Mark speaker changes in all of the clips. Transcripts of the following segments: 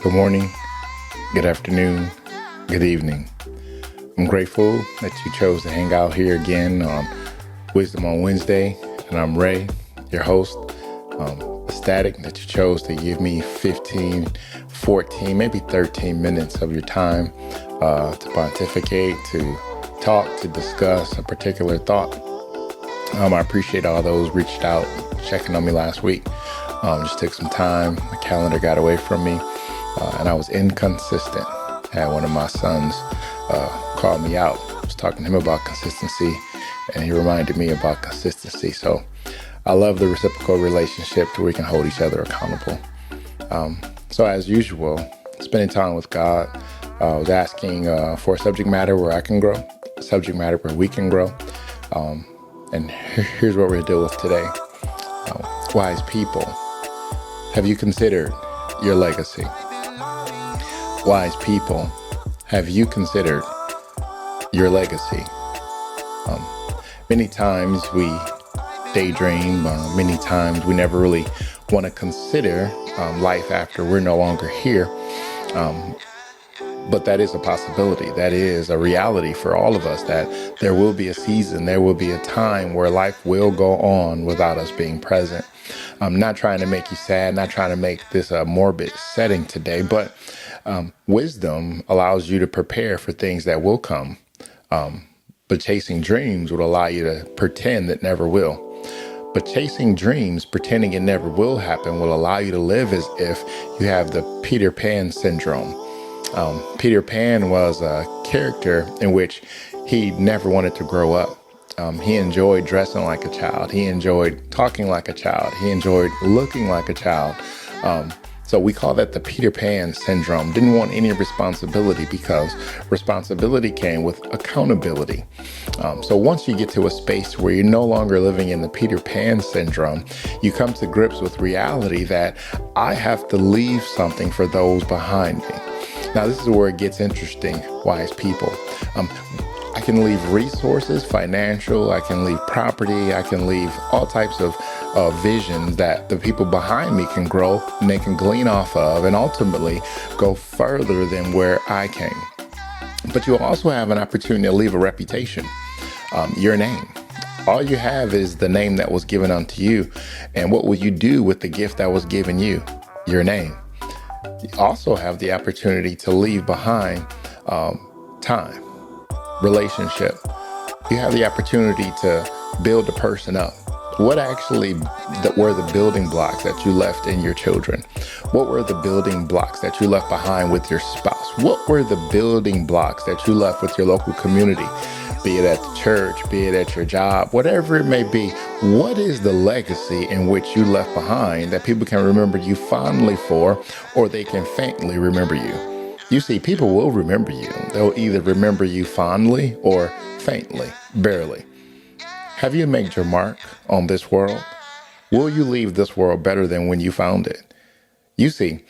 Speaker 1: Good morning, good afternoon, good evening. I'm grateful that you chose to hang out here again on Wisdom on Wednesday. And I'm Ray, your host. Ecstatic that you chose to give me 15, 14, maybe 13 minutes of your time to pontificate, to talk, to discuss a particular thought. I appreciate all those reached out, checking on me last week. Just took some time. My calendar got away from me, and I was inconsistent. Had one of my sons call me out. I was talking to him about consistency, and he reminded me about consistency. So I love the reciprocal relationship to where we can hold each other accountable. So as usual, spending time with God, I was asking for a subject matter where I can grow, a subject matter where we can grow. And here's what we're going to deal with today. Wise people, have you considered your legacy? Wise people, have you considered your legacy? Many times we daydream, many times we never really want to consider life after we're no longer here. But that is a possibility. That is a reality for all of us, that there will be a season, there will be a time where life will go on without us being present. I'm not trying to make you sad, not trying to make this a morbid setting today, but wisdom allows you to prepare for things that will come. But chasing dreams would allow you to pretend that never will. But chasing dreams, pretending it never will happen, will allow you to live as if you have the Peter Pan syndrome. Peter Pan was a character in which he never wanted to grow up. He enjoyed dressing like a child. He enjoyed talking like a child. He enjoyed looking like a child. So we call that the Peter Pan syndrome. Didn't want any responsibility because responsibility came with accountability. So once you get to a space where you're no longer living in the Peter Pan syndrome, you come to grips with reality that I have to leave something for those behind me. Now, this is where it gets interesting, wise people. I can leave resources, financial, I can leave property, I can leave all types of visions that the people behind me can grow and they can glean off of and ultimately go further than where I came. But you'll also have an opportunity to leave a reputation, your name. All you have is the name that was given unto you. And what will you do with the gift that was given you? Your name. You also have the opportunity to leave behind time, relationship. You have the opportunity to build a person up. What actually were the building blocks that you left in your children? What were the building blocks that you left behind with your spouse? What were the building blocks that you left with your local community? Be it at the church, be it at your job, whatever it may be. What is the legacy in which you left behind that people can remember you fondly for, or they can faintly remember you? You see, people will remember you. They'll either remember you fondly or faintly, barely. Have you made your mark on this world? Will you leave this world better than when you found it? You see,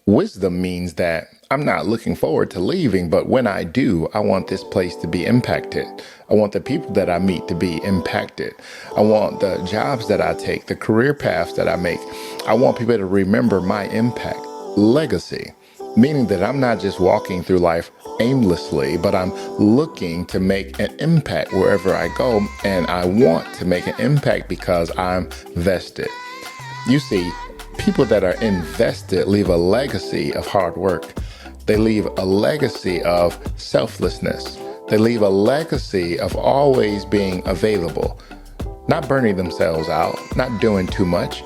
Speaker 1: wisdom means that I'm not looking forward to leaving, but when I do, I want this place to be impacted. I want the people that I meet to be impacted. I want the jobs that I take, the career paths that I make. I want people to remember my impact, legacy, meaning that I'm not just walking through life aimlessly, but I'm looking to make an impact wherever I go. And I want to make an impact because I'm vested. You see, people that are invested leave a legacy of hard work. They leave a legacy of selflessness. They leave a legacy of always being available, not burning themselves out, not doing too much,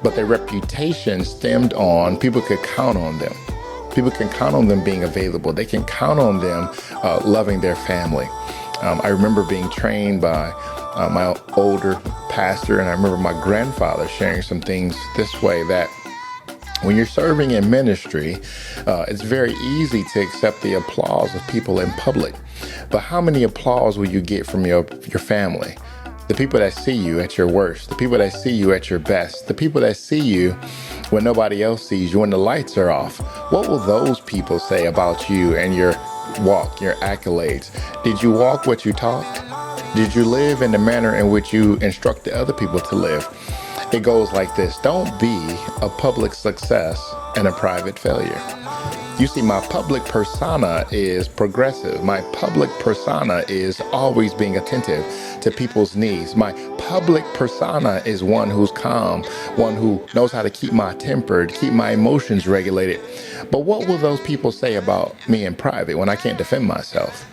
Speaker 1: but their reputation stemmed on people could count on them. People can count on them being available. They can count on them loving their family. I remember being trained by my older pastor, and I remember my grandfather sharing some things this way, that when you're serving in ministry, it's very easy to accept the applause of people in public. But how many applause will you get from your family? The people that see you at your worst, the people that see you at your best, the people that see you when nobody else sees you, when the lights are off. What will those people say about you and your walk, your accolades? Did you walk what you talked? Did you live in the manner in which you instructed other people to live? It goes like this: don't be a public success and a private failure. You see, my public persona is progressive. My public persona is always being attentive to people's needs. My public persona is one who's calm, one who knows how to keep my temper, keep my emotions regulated. But what will those people say about me in private when I can't defend myself?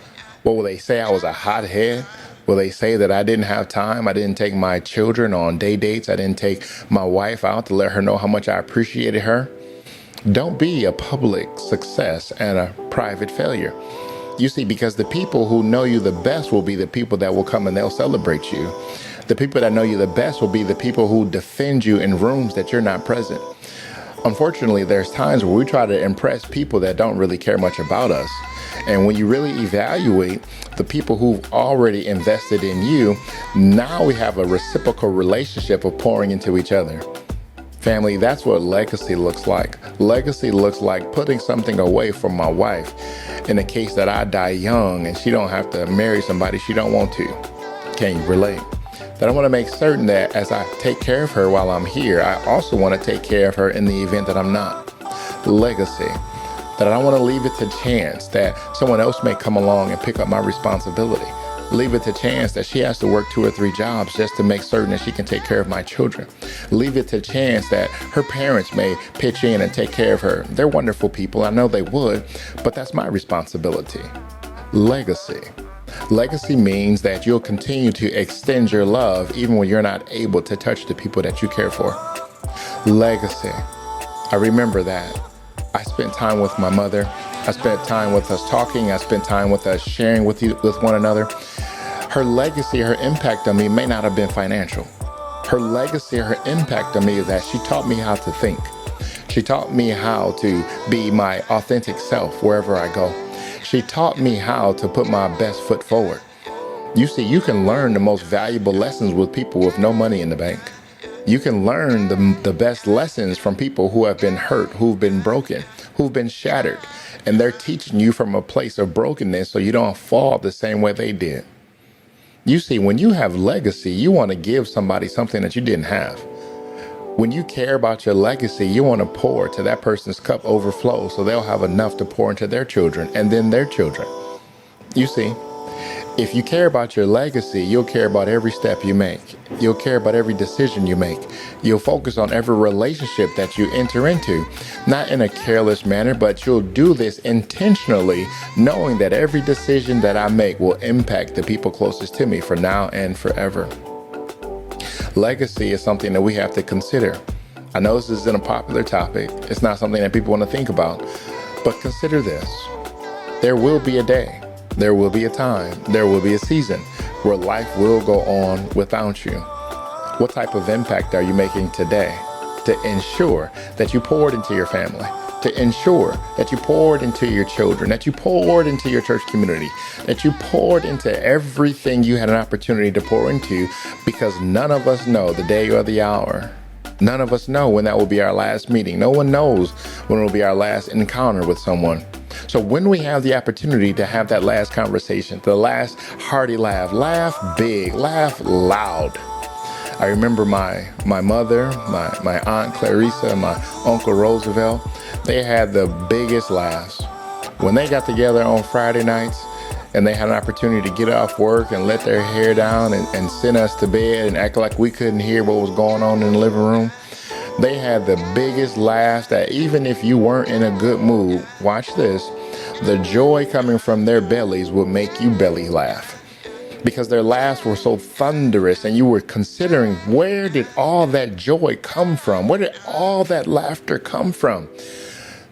Speaker 1: What will they say? I was a hothead? Will they say that I didn't have time? I didn't take my children on day dates. I didn't take my wife out to let her know how much I appreciated her. Don't be a public success and a private failure. You see, because the people who know you the best will be the people that will come and they'll celebrate you. The people that know you the best will be the people who defend you in rooms that you're not present. Unfortunately, there's times where we try to impress people that don't really care much about us. And when you really evaluate the people who've already invested in you, now we have a reciprocal relationship of pouring into each other. Family, that's what legacy looks like. Legacy looks like putting something away from my wife in the case that I die young and she don't have to marry somebody she don't want to. Can you relate? That I want to make certain that as I take care of her while I'm here, I also want to take care of her in the event that I'm not. Legacy. That I don't want to leave it to chance that someone else may come along and pick up my responsibility. Leave it to chance that she has to work 2 or 3 jobs just to make certain that she can take care of my children. Leave it to chance that her parents may pitch in and take care of her. They're wonderful people. I know they would, but that's my responsibility. Legacy. Legacy means that you'll continue to extend your love even when you're not able to touch the people that you care for. Legacy. I remember that. I spent time with my mother. I spent time with us talking. I spent time with us sharing with one another. Her legacy, her impact on me may not have been financial. Her legacy, her impact on me is that she taught me how to think. She taught me how to be my authentic self wherever I go. She taught me how to put my best foot forward. You see, you can learn the most valuable lessons with people with no money in the bank. You can learn the best lessons from people who have been hurt, who've been broken, who've been shattered. And they're teaching you from a place of brokenness so you don't fall the same way they did. You see, when you have legacy, you want to give somebody something that you didn't have. When you care about your legacy, you want to pour till that person's cup overflows so they'll have enough to pour into their children and then their children. You see, if you care about your legacy, you'll care about every step you make. You'll care about every decision you make. You'll focus on every relationship that you enter into, not in a careless manner, but you'll do this intentionally, knowing that every decision that I make will impact the people closest to me for now and forever. Legacy is something that we have to consider. I know this isn't a popular topic. It's not something that people want to think about, but consider this. There will be a day. There will be a time, there will be a season where life will go on without you. What type of impact are you making today to ensure that you poured into your family, to ensure that you poured into your children, that you poured into your church community, that you poured into everything you had an opportunity to pour into, because none of us know the day or the hour. None of us know when that will be our last meeting. No one knows when it will be our last encounter with someone. So when we have the opportunity to have that last conversation, the last hearty laugh, laugh big, laugh loud. I remember my mother, my Aunt Clarissa, and my Uncle Roosevelt, they had the biggest laughs. When they got together on Friday nights and they had an opportunity to get off work and let their hair down and send us to bed and act like we couldn't hear what was going on in the living room, they had the biggest laughs that even if you weren't in a good mood, watch this, the joy coming from their bellies would make you belly laugh. Because their laughs were so thunderous and you were considering, where did all that joy come from? Where did all that laughter come from?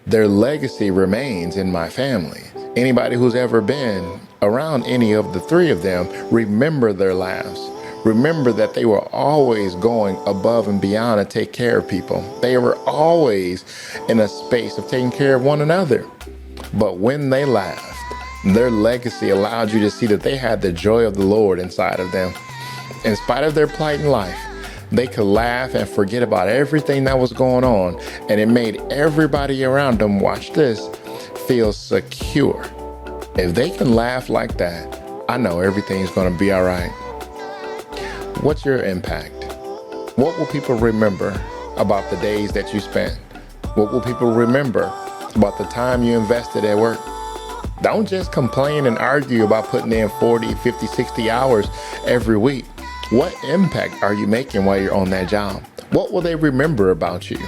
Speaker 1: Their legacy remains in my family. Anybody who's ever been around any of the 3 of them, remember their laughs. Remember that they were always going above and beyond to take care of people. They were always in a space of taking care of one another. But when they laughed, their legacy allowed you to see that they had the joy of the Lord inside of them. In spite of their plight in life, they could laugh and forget about everything that was going on, and it made everybody around them, watch this, feel secure. If they can laugh like that, I know everything's going to be all right. What's your impact? What will people remember about the days that you spent? What will people remember about the time you invested at work? Don't just complain and argue about putting in 40, 50, 60 hours every week. What impact are you making while you're on that job? What will they remember about you?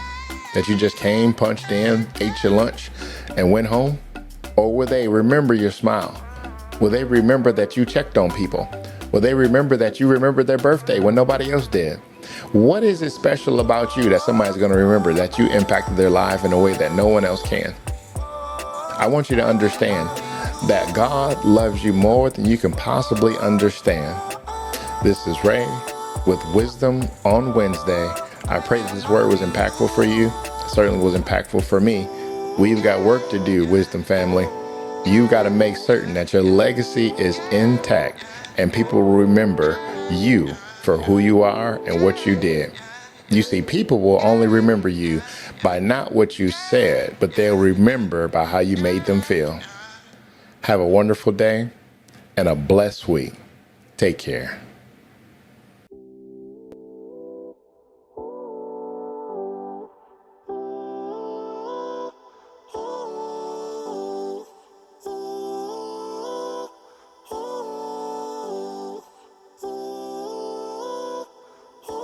Speaker 1: That you just came, punched in, ate your lunch, and went home? Or will they remember your smile? Will they remember that you checked on people? Will they remember that you remembered their birthday when nobody else did? What is it special about you that somebody's going to remember that you impacted their life in a way that no one else can? I want you to understand that God loves you more than you can possibly understand. This is Ray with Wisdom on Wednesday. I pray that this word was impactful for you. It certainly was impactful for me. We've got work to do, Wisdom family. You've got to make certain that your legacy is intact and people will remember you for who you are and what you did. You see, people will only remember you by not what you said, but they'll remember by how you made them feel. Have a wonderful day and a blessed week. Take care.